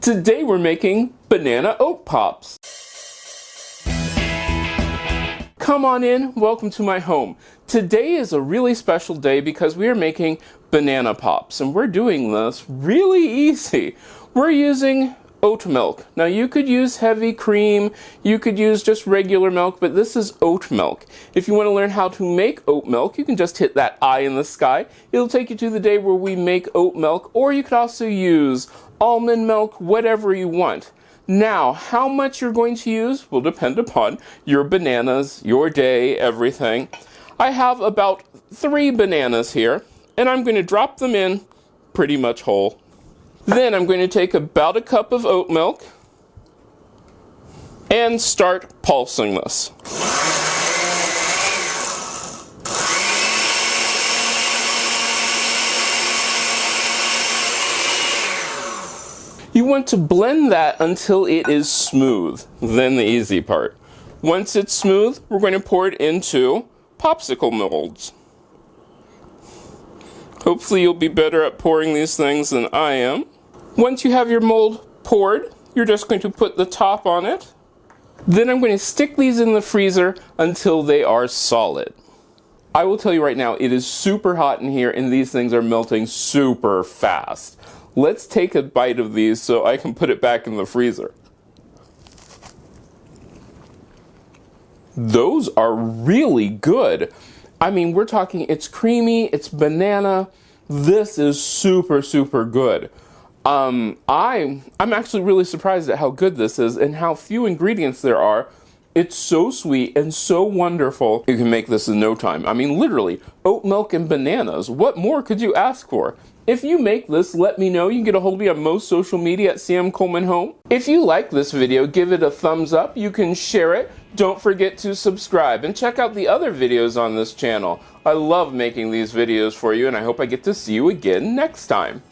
Today we're making banana oat pops. Come on in, welcome to my home. Today is a really special day because we are making banana pops, and we're doing this really easy. We're using oat milk. Now you could use heavy cream, you could use just regular milk, but this is oat milk. If you want to learn how to make oat milk, you can just hit that eye in the sky. It'll take you to the day where we make oat milk, or you could also use almond milk, whatever you want. Now, how much you're going to use will depend upon your bananas, your day, everything. I have about 3 bananas here, and I'm going to drop them in pretty much whole. Then I'm going to take about a cup of oat milk and start pulsing this. You want to blend that until it is smooth, then the easy part. Once it's smooth, we're going to pour it into popsicle molds. Hopefully you'll be better at pouring these things than I am. Once you have your mold poured, you're just going to put the top on it. Then I'm going to stick these in the freezer until they are solid. I will tell you right now, it is super hot in here and these things are melting super fast. Let's take a bite of these so I can put it back in the freezer. Those are really good. I mean, we're talking, it's creamy, it's banana. This is super, super good. I'm actually really surprised at how good this is and how few ingredients there are. It's so sweet and so wonderful. You can make this in no time. I mean, literally, oat milk and bananas. What more could you ask for? If you make this, let me know. You can get a hold of me on most social media at cmcolemanhome. If you like this video, give it a thumbs up. You can share it. Don't forget to subscribe and check out the other videos on this channel. I love making these videos for you, and I hope I get to see you again next time.